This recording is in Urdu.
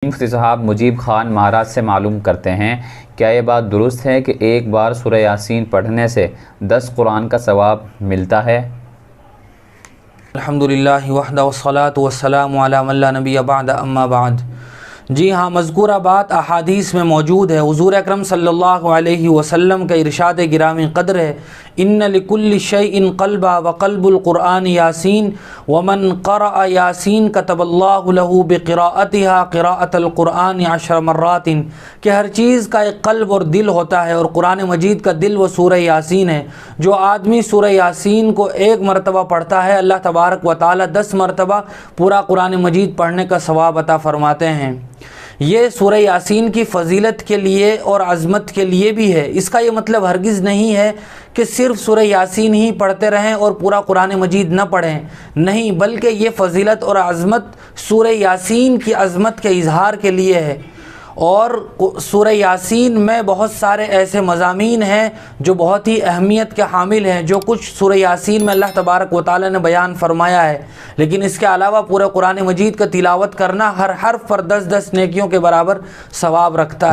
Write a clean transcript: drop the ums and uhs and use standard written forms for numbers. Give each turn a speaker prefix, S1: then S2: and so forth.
S1: مفتی صاحب مجیب خان مہاراج سے معلوم کرتے ہیں، کیا یہ بات درست ہے کہ ایک بار سورہ یاسین پڑھنے سے 10 قرآن کا ثواب ملتا ہے؟
S2: الحمدللہ وحدہ والصلاة والسلام علی من لا نبی بعد اما بعد۔ جی ہاں، مذکورہ بات احادیث میں موجود ہے۔ حضور اکرم صلی اللہ علیہ وسلم کا ارشاد گرامی قدر ہے، ان لکل شیء قلبا وقلب القرآن یاسین ومن قرأ یاسین کتب اللہ لہ بقراءتها قراءۃ القرآن 10 مرات، کہ ہر چیز کا ایک قلب اور دل ہوتا ہے، اور قرآن مجید کا دل وہ سورہ یاسین ہے۔ جو آدمی سورہ یاسین کو 1 مرتبہ پڑھتا ہے، اللہ تبارک و تعالی 10 مرتبہ پورا قرآن مجید پڑھنے کا ثواب عطا فرماتے ہیں۔ یہ سورہ یاسین کی فضیلت کے لیے اور عظمت کے لیے بھی ہے۔ اس کا یہ مطلب ہرگز نہیں ہے کہ صرف سورہ یاسین ہی پڑھتے رہیں اور پورا قرآن مجید نہ پڑھیں، نہیں، بلکہ یہ فضیلت اور عظمت سورہ یاسین کی عظمت کے اظہار کے لیے ہے۔ اور سورہ یاسین میں بہت سارے ایسے مضامین ہیں جو بہت ہی اہمیت کے حامل ہیں، جو کچھ سورہ یاسین میں اللہ تبارک و تعالی نے بیان فرمایا ہے، لیکن اس کے علاوہ پورے قرآن مجید کا تلاوت کرنا ہر حرف پر 10 نیکیوں کے برابر ثواب رکھتا ہے۔